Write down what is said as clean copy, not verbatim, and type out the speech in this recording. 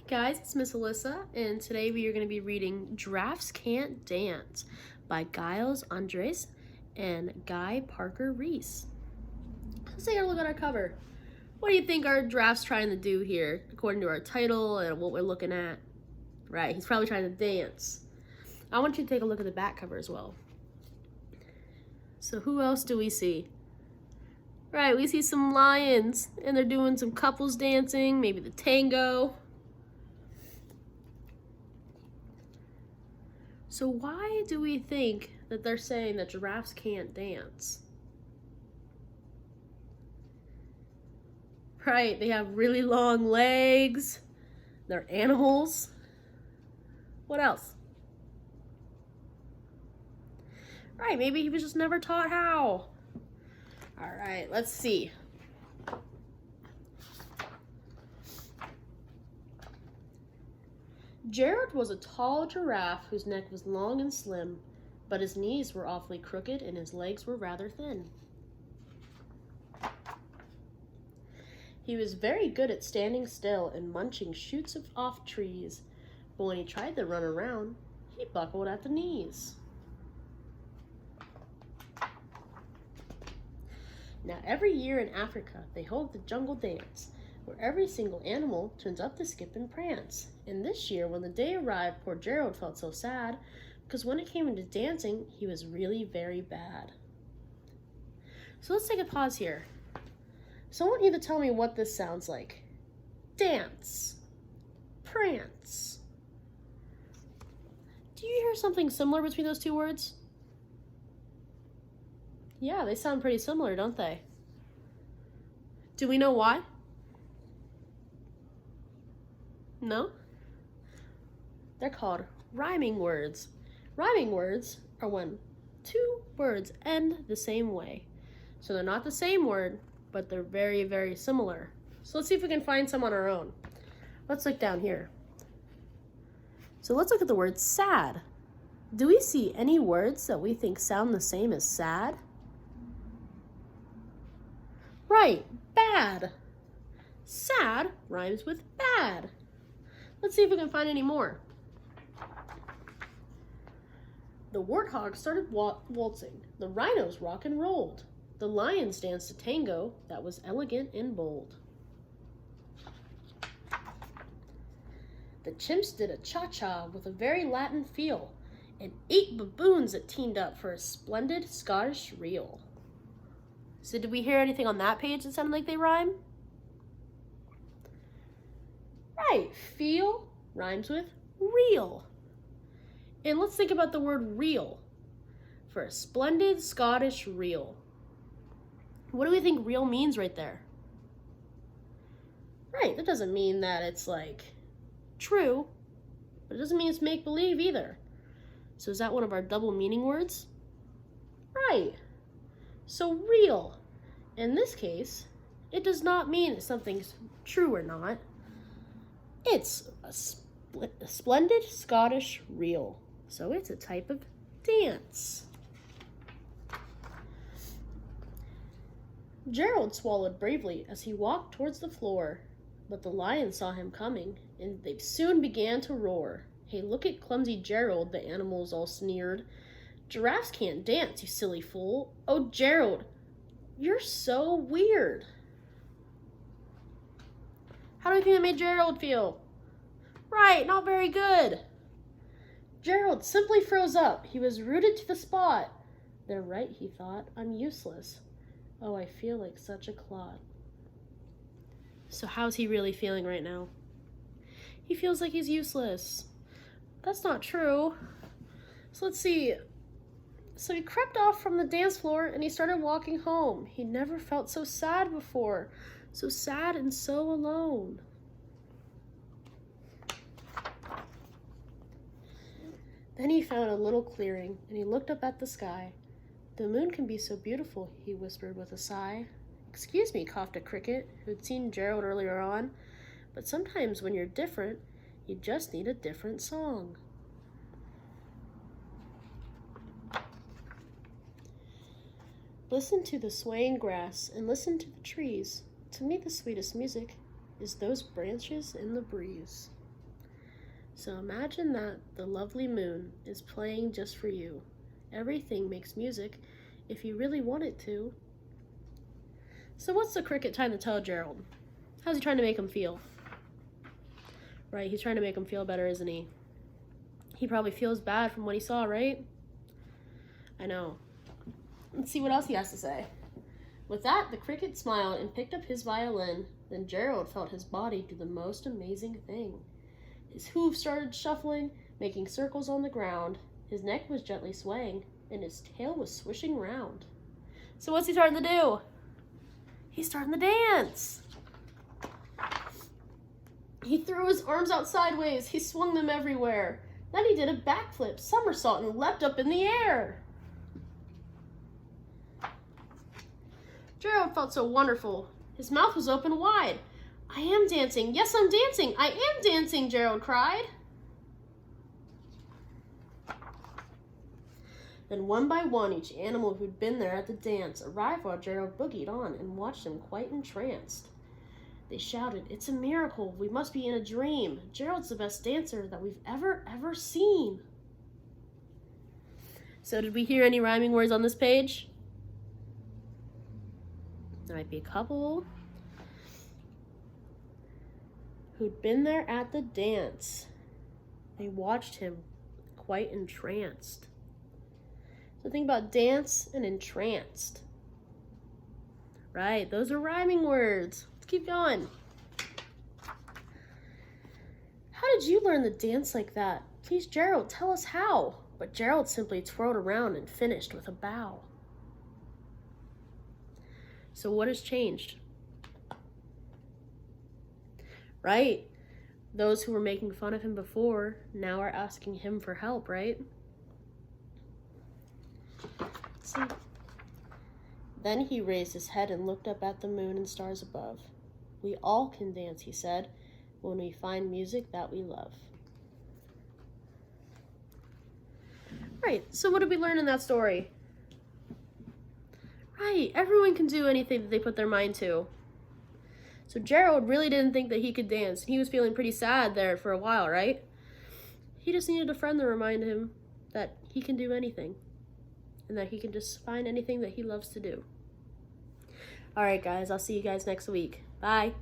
Guys, it's Miss Alyssa, and today we are going to be reading Giraffes Can't Dance by Giles, Andrede, and Guy Parker Reese. Let's take a look at our cover. What do you think our giraffe's trying to do here, according to our title and what we're looking at? Right, he's probably trying to dance. I want you to take a look at the back cover as well. So who else do we see? Right, we see some lions, and they're doing some couples dancing, maybe the tango. So why do we think that they're saying that giraffes can't dance? Right, they have really long legs. They're animals. What else? Right, maybe he was just never taught how. All right, let's see. Gerald was a tall giraffe whose neck was long and slim, but his knees were awfully crooked and his legs were rather thin. He was very good at standing still and munching shoots off trees, but when he tried to run around, he buckled at the knees. Now every year in Africa, they hold the jungle dance, where every single animal turns up to skip and prance. And this year, when the day arrived, poor Gerald felt so sad, because when it came into dancing, he was really very bad. So let's take a pause here. So I want you to tell me what this sounds like. Dance. Prance. Do you hear something similar between those two words? Yeah, they sound pretty similar, don't they? Do we know why? No? They're called rhyming words. Rhyming words are when two words end the same way. So they're not the same word, but they're very, very similar. So let's see if we can find some on our own. Let's look down here. So let's look at the word sad. Do we see any words that we think sound the same as sad? Right, bad. Sad rhymes with bad. Let's see if we can find any more. The warthog started waltzing. The rhinos rock and rolled. The lions danced a tango that was elegant and bold. The chimps did a cha-cha with a very Latin feel, and 8 baboons that teamed up for a splendid Scottish reel. So did we hear anything on that page that sounded like they rhyme? Right, feel rhymes with real. And let's think about the word real for a splendid Scottish reel. What do we think real means right there? Right, that doesn't mean that it's like true, but it doesn't mean it's make-believe either. So is that one of our double meaning words? Right. So real, in this case, it does not mean if something's true or not. It's a splendid Scottish reel. So it's a type of dance. Gerald swallowed bravely as he walked towards the floor, but the lions saw him coming, and they soon began to roar. Hey, look at clumsy Gerald, the animals all sneered. Giraffes can't dance, you silly fool. Oh, Gerald, you're so weird. How do you think that made Gerald feel? Right, not very good. Gerald simply froze up. He was rooted to the spot. They're right, he thought. I'm useless. Oh, I feel like such a clod. So how's he really feeling right now? He feels like he's useless. That's not true. So let's see. So he crept off from the dance floor and he started walking home. He never felt so sad before. So sad and so alone. Then he found a little clearing and he looked up at the sky. The moon can be so beautiful, he whispered with a sigh. Excuse me, coughed a cricket who had seen Gerald earlier on, but sometimes when you're different, you just need a different song. Listen to the swaying grass and listen to the trees. To me, the sweetest music is those branches in the breeze. So imagine that the lovely moon is playing just for you. Everything makes music if you really want it to. So what's the cricket trying to tell Gerald? How's he trying to make him feel? Right, he's trying to make him feel better, isn't he? He probably feels bad from what he saw, right? I know. Let's see what else he has to say. With that, the cricket smiled and picked up his violin. Then Gerald felt his body do the most amazing thing. His hooves started shuffling, making circles on the ground. His neck was gently swaying, and his tail was swishing round. So what's he starting to do? He's starting to dance. He threw his arms out sideways. He swung them everywhere. Then he did a backflip, somersault, and leapt up in the air. Gerald felt so wonderful. His mouth was open wide. I am dancing. Yes, I'm dancing. I am dancing, Gerald cried. Then one by one, each animal who'd been there at the dance arrived while Gerald boogied on and watched him quite entranced. They shouted, "It's a miracle. We must be in a dream. Gerald's the best dancer that we've ever seen." So did we hear any rhyming words on this page? There might be a couple. Who'd been there at the dance. They watched him quite entranced. So think about dance and entranced. Right, those are rhyming words. Let's keep going. How did you learn to dance like that? Please, Gerald, tell us how. But Gerald simply twirled around and finished with a bow. So what has changed? Right? Those who were making fun of him before now are asking him for help, right? See? Then he raised his head and looked up at the moon and stars above. We all can dance, he said, when we find music that we love. Right, so what did we learn in that story? Right, everyone can do anything that they put their mind to. So Gerald really didn't think that he could dance. He was feeling pretty sad there for a while, right? He just needed a friend to remind him that he can do anything and that he can just find anything that he loves to do. All right, guys, I'll see you guys next week. Bye.